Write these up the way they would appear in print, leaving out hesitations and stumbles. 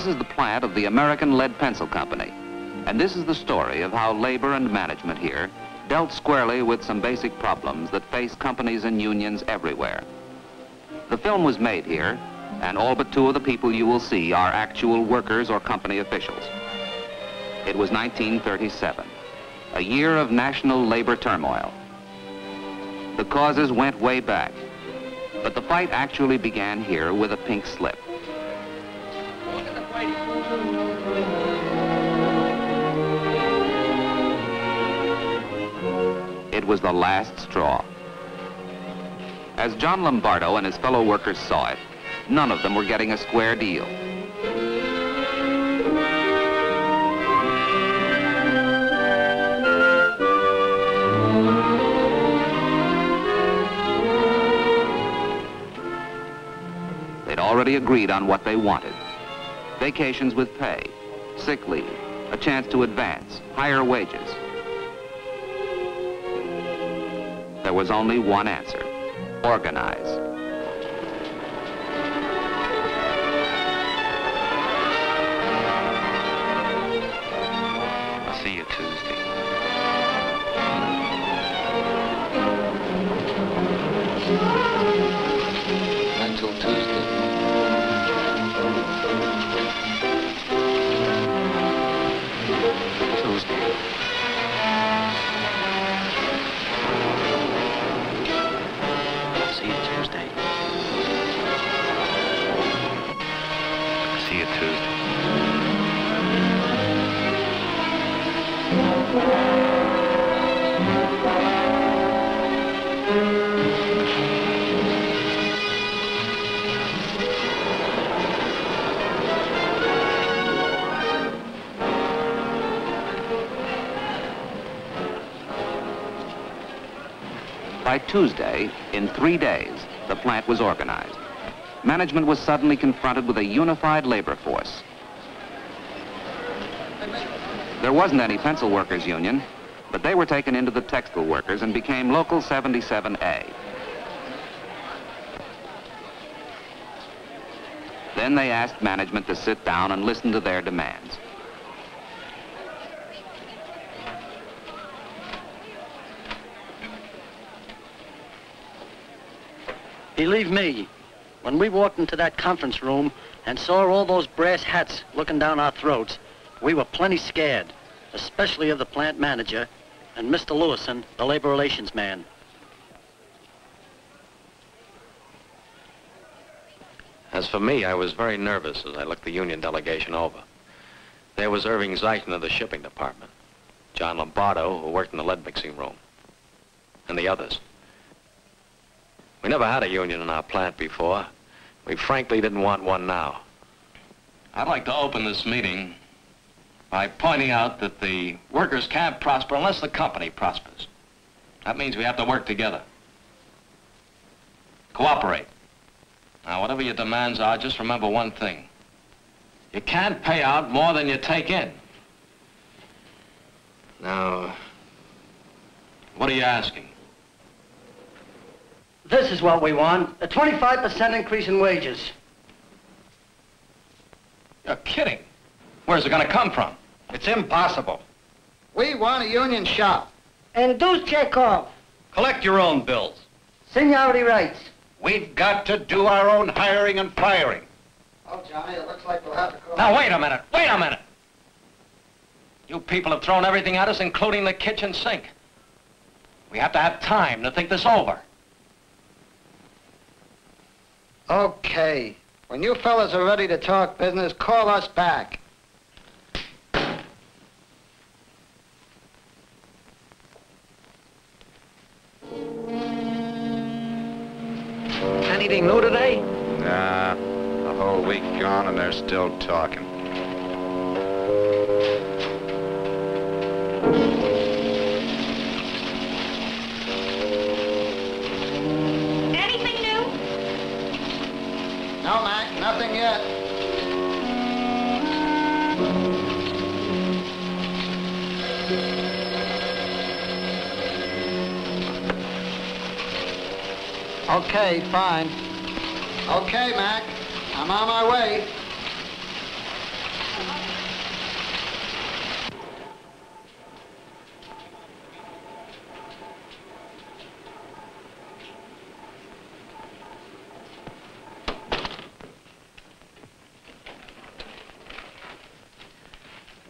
This is the plant of the American Lead Pencil Company. And this is the story of how labor and management here dealt squarely with some basic problems that face companies and unions everywhere. The film was made here, and all but two of the people you will see are actual workers or company officials. It was 1937, a year of national labor turmoil. The causes went way back, but the fight actually began here with a pink slip. Look at the fighting. It was the last straw. As John Lombardo and his fellow workers saw it, none of them were getting a square deal. They'd already agreed on what they wanted. Vacations with pay, sick leave, a chance to advance, higher wages. There was only one answer: organize. I'll see you Tuesday. Until Tuesday. Tuesday. See you Tuesday. See you Tuesday. By Tuesday, in 3 days, the plant was organized. Management was suddenly confronted with a unified labor force. There wasn't any pencil workers union, but they were taken into the textile workers and became Local 77A. Then they asked management to sit down and listen to their demands. Believe me, when we walked into that conference room and saw all those brass hats looking down our throats, we were plenty scared, especially of the plant manager and Mr. Lewison, the labor relations man. As for me, I was very nervous as I looked the union delegation over. There was Irving Zeichen of the shipping department, John Lombardo, who worked in the lead mixing room, and the others. We never had a union in our plant before. We frankly didn't want one now. I'd like to open this meeting by pointing out that the workers can't prosper unless the company prospers. That means we have to work together. Cooperate. Now, whatever your demands are, just remember one thing. You can't pay out more than you take in. Now, what are you asking? This is what we want, a 25% increase in wages. You're kidding. Where's it gonna come from? It's impossible. We want a union shop. And do check off. Collect your own bills. Seniority rights. We've got to do our own hiring and firing. Oh, Johnny, it looks like we'll have to call... Now, wait a minute. Wait a minute. You people have thrown everything at us, including the kitchen sink. We have to have time to think this over. Okay. When you fellas are ready to talk business, call us back. Anything new today? Nah, a whole week gone and they're still talking. Anything new? No, Mac, nothing yet. Okay, fine. Okay, Mac, I'm on my way.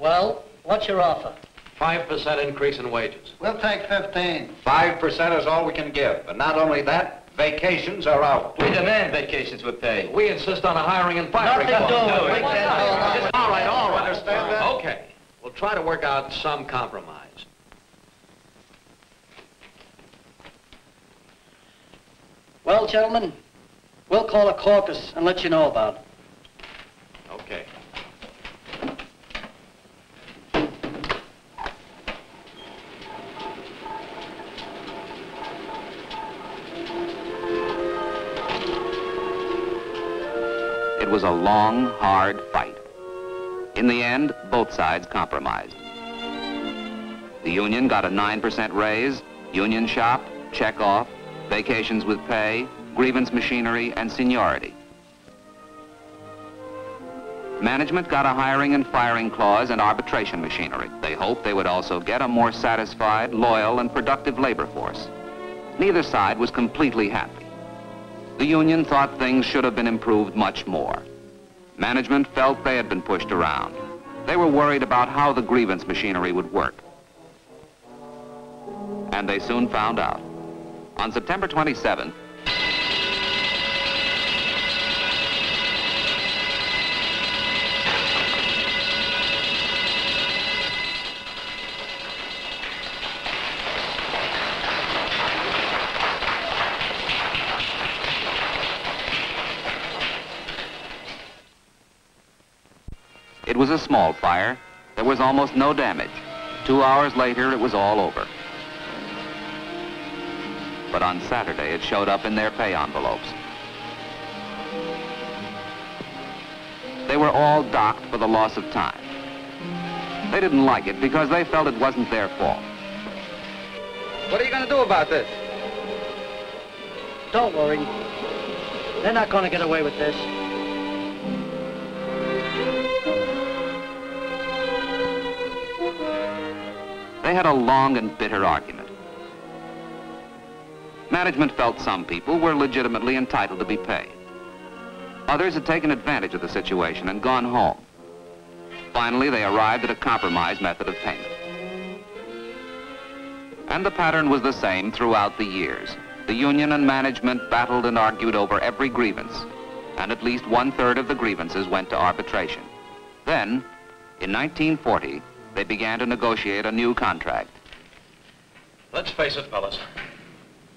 Well, what's your offer? 5% increase in wages. We'll take 15. 5% is all we can give. And not only that, vacations are out. We demand vacations with pay. We insist on a hiring and firing Nothing clause. doing. We can't go along with All right, all right. Understand that? Okay. We'll try to work out some compromise. Well, gentlemen, we'll call a caucus and let you know about it. Okay. It was a long, hard fight. In the end, both sides compromised. The union got a 9% raise, union shop, check off, vacations with pay, grievance machinery, and seniority. Management got a hiring and firing clause and arbitration machinery. They hoped they would also get a more satisfied, loyal, and productive labor force. Neither side was completely happy. The union thought things should have been improved much more. Management felt they had been pushed around. They were worried about how the grievance machinery would work. And they soon found out. On September 27th, it was a small fire. There was almost no damage. 2 hours later, it was all over. But on Saturday, it showed up in their pay envelopes. They were all docked for the loss of time. They didn't like it because they felt it wasn't their fault. What are you going to do about this? Don't worry. They're not going to get away with this. They had a long and bitter argument. Management felt some people were legitimately entitled to be paid. Others had taken advantage of the situation and gone home. Finally, they arrived at a compromise method of payment. And the pattern was the same throughout the years. The union and management battled and argued over every grievance, and at least 1/3 of the grievances went to arbitration. Then, in 1940, they began to negotiate a new contract. Let's face it, fellas.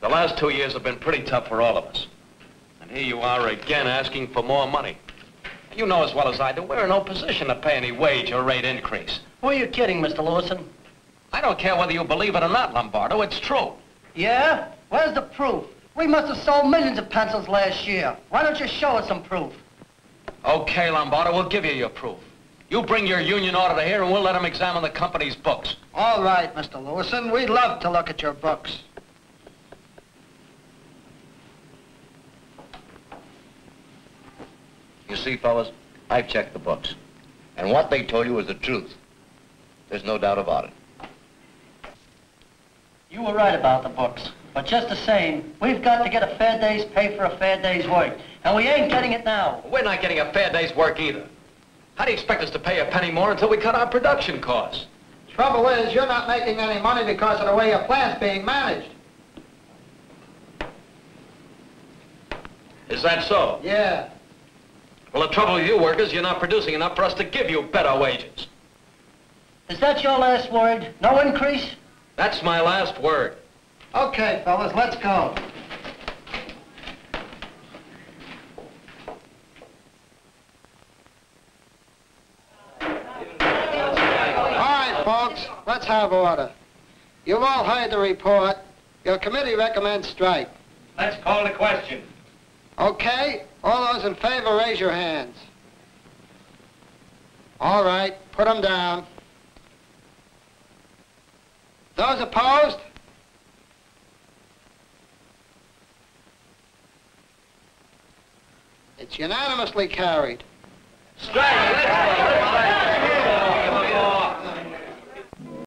The last 2 years have been pretty tough for all of us. And here you are again asking for more money. And you know as well as I do, we're in no position to pay any wage or rate increase. Who are you kidding, Mr. Lewison? I don't care whether you believe it or not, Lombardo, it's true. Yeah? Where's the proof? We must have sold millions of pencils last year. Why don't you show us some proof? Okay, Lombardo, we'll give you your proof. You bring your union auditor here and we'll let him examine the company's books. All right, Mr. Lewison. We'd love to look at your books. You see, fellas, I've checked the books. And what they told you is the truth. There's no doubt about it. You were right about the books. But just the same, we've got to get a fair day's pay for a fair day's work. And we ain't getting it now. We're not getting a fair day's work either. How do you expect us to pay a penny more until we cut our production costs? Trouble is, you're not making any money because of the way your plant's being managed. Is that so? Yeah. Well, the trouble with you workers, you're not producing enough for us to give you better wages. Is that your last word? No increase? That's my last word. Okay, fellas, let's go. Folks, let's have order. You've all heard the report. Your committee recommends strike. Let's call the question. Okay, all those in favor, raise your hands. All right, put them down. Those opposed? It's unanimously carried. Strike! Let's go!